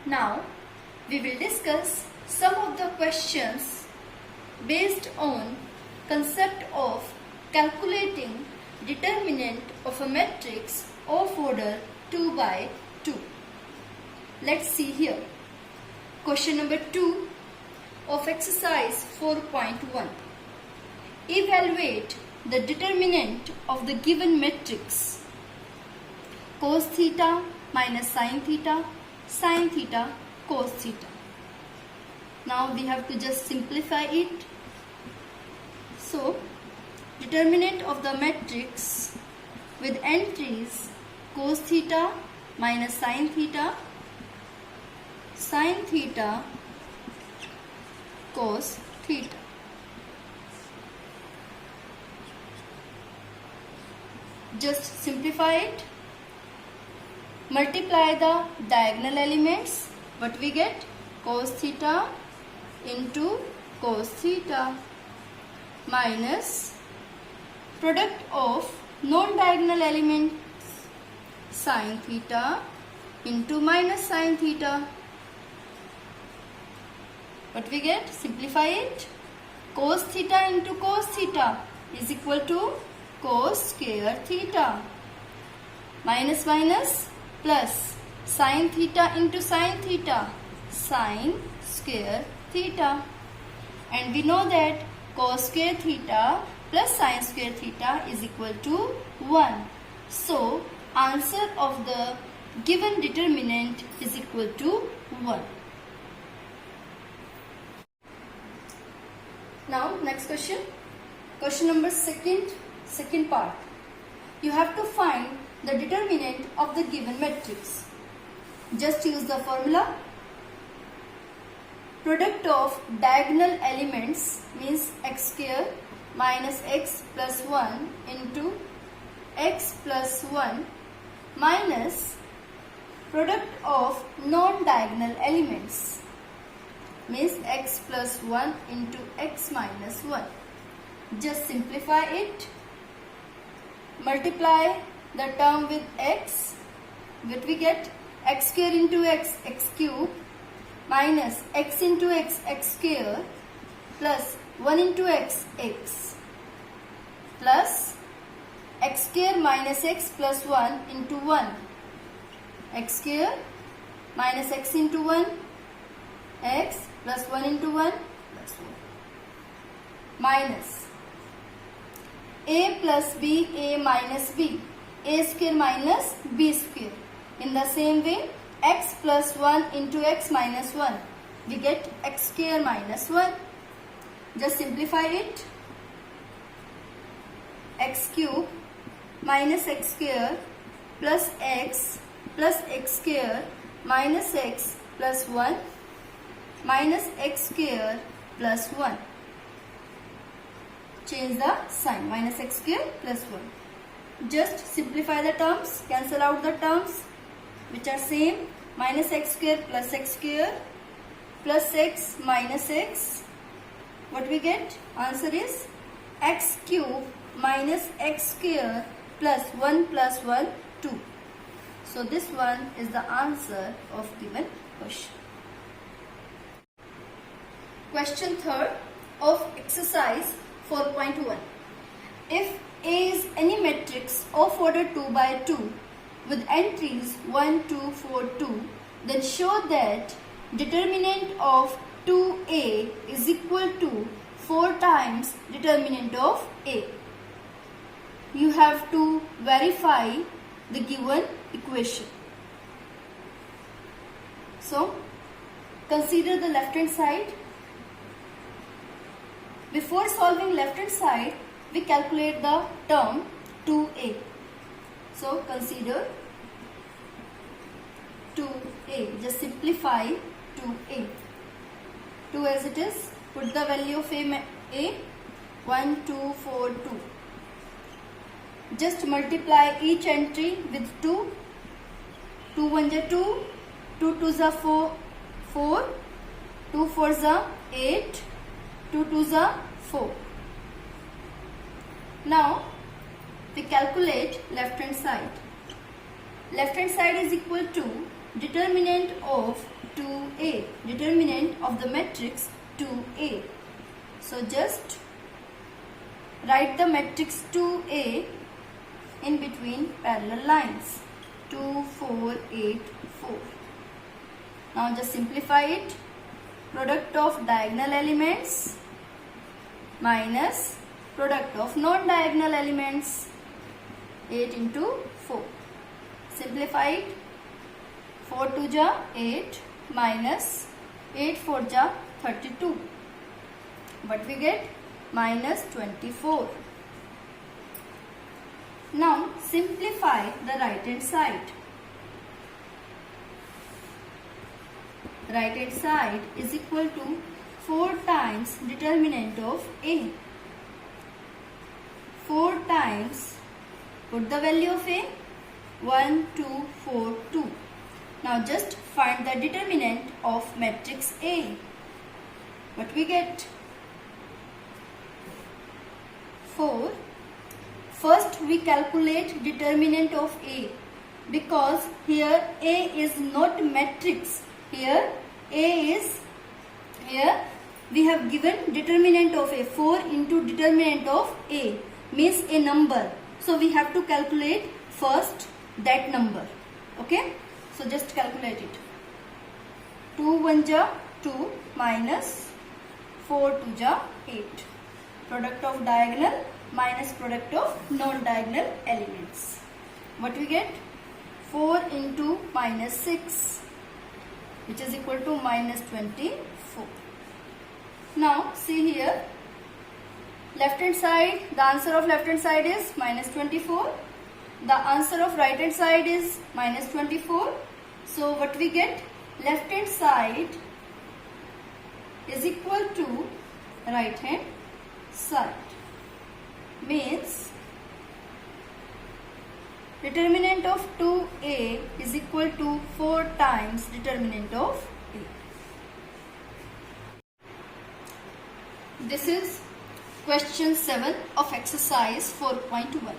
Now we will discuss some of the questions based on concept of calculating determinant of a matrix of order 2 by 2. Let's see here. Question number 2 of exercise 4.1. Evaluate the determinant of the given matrix cos theta minus sin theta, cos theta. Now we have to just simplify it. So, determinant of the matrix with entries cos theta minus sin theta, cos theta. Just simplify it. Multiply the diagonal elements. What we get? Cos theta into cos theta minus product of non-diagonal elements sin theta into minus sin theta. What we get? Simplify it. Cos theta into cos theta is equal to cos square theta minus plus sin theta into sin theta, sin square theta, and we know that cos square theta plus sin square theta is equal to 1. So answer of the given determinant is equal to 1. Now next question. Question number second part. You have to find the determinant of the given matrix. Just use the formula. Product of diagonal elements means x square minus x plus 1 into x plus 1 minus product of non-diagonal elements means x plus 1 into x minus 1. Just simplify it. Multiply the term with x. What we get? X square into x, x cube, minus x into x, x square, plus 1 into x, x, plus x square minus x plus 1 into 1, x square minus x into 1, x plus 1 into 1 plus 1, minus a plus b, a minus b, a square minus b square. In the same way, x plus 1 into x minus 1, we get x square minus 1. Just simplify it. X cube minus x square plus x square minus x plus 1 minus x square plus 1. Change the sign, minus x square plus 1. Just simplify the terms, cancel out the terms which are same. Minus x square plus x minus x. What we get? Answer is x cube minus x square plus 1 plus 1, 2. So this one is the answer of given question. Question 3 of exercise 4.1. If A is any matrix of order 2 by 2 with entries 1, 2, 4, 2, then show that determinant of 2A is equal to 4 times determinant of A. You have to verify the given equation. So, consider the left hand side. Before solving left hand side, we calculate the term 2A. So, consider 2A. Just simplify 2A. 2 as it is. Put the value of A. 1, 2, 4, 2. Just multiply each entry with 2. 2 1 is 2. 2 2 is 4. 2 4 is 8. 2 2 is 4. Now we calculate left hand side. Left hand side is equal to determinant of 2a, determinant of the matrix 2a. So just write the matrix 2a in between parallel lines, 2, 4, 8, 4. Now just simplify it. Product of diagonal elements minus product of non-diagonal elements, 8 into 4. Simplify it. 4 2 ja 8 minus 8 4 ja 32. What we get? Minus 24. Now simplify the right hand side. Right hand side is equal to 4 times determinant of a. 4 times, put the value of a, 1, 2, 4, 2. Now just find the determinant of matrix A. What we get? 4. First we calculate determinant of A, because here A is not matrix. Here we have given determinant of A, 4 into determinant of A means a number. So we have to calculate first that number. Okay, so just calculate it. 2 1 ja 2 minus 4 2 ja 8. Product of diagonal minus product of non-diagonal elements. What we get? 4 into minus 6, which is equal to minus 24. Now see here, left hand side, the answer of left hand side is minus 24. The answer of right hand side is minus 24. So what we get? Left hand side is equal to right hand side. Means determinant of 2a is equal to 4 times determinant of a. This is question 7 of exercise 4.1.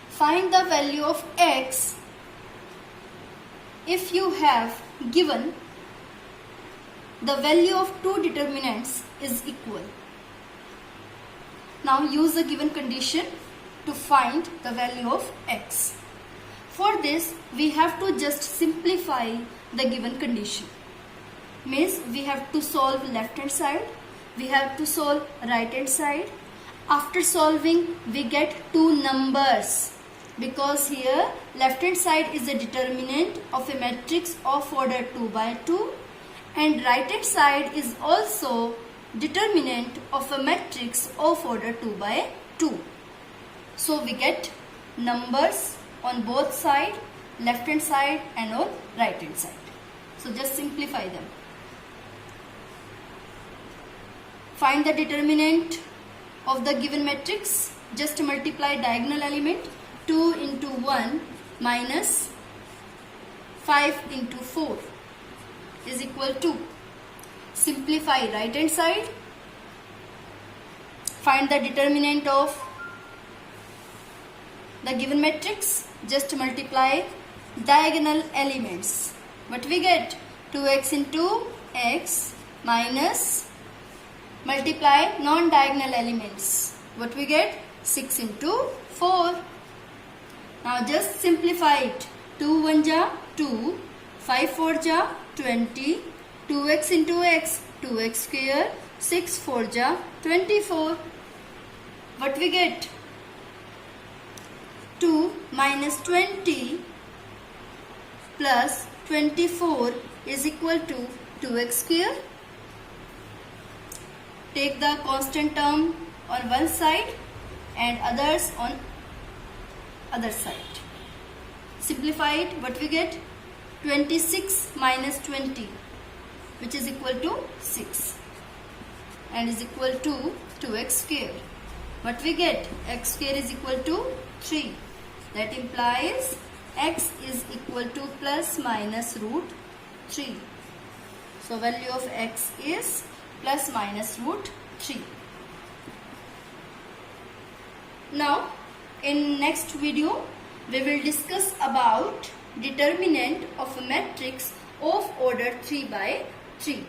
Find the value of x if you have given the value of two determinants is equal. Now use the given condition to find the value of x. For this we have to just simplify the given condition. Means we have to solve left hand side, we have to solve right hand side. After solving we get two numbers, because here left hand side is a determinant of a matrix of order 2 by 2 and right hand side is also determinant of a matrix of order 2 by 2. So we get numbers on both sides, left hand side and on right hand side. So just simplify them. Find the determinant of the given matrix. Just multiply diagonal element. 2 into 1 minus 5 into 4 is equal to. Simplify right hand side. Find the determinant of the given matrix. Just multiply diagonal elements. What we get? 2x into x minus multiply non-diagonal elements. What we get? 6 into 4. Now just simplify it. 2 1 ja 2, 5 4 ja 20, 2x into x, 2x square, 6 4 ja 24. What we get? 2 minus 20 plus 24 is equal to 2x square. Take the constant term on one side and others on other side. Simplify it. What we get? 26 minus 20, which is equal to 6 and is equal to 2x square. What we get? X square is equal to 3. That implies x is equal to plus minus root 3. So value of x is plus minus root 3. Now in next video we will discuss about determinant of a matrix of order 3 by 3.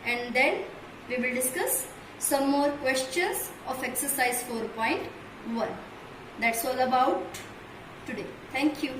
And then we will discuss some more questions of exercise 4.1. That's all about today. Thank you.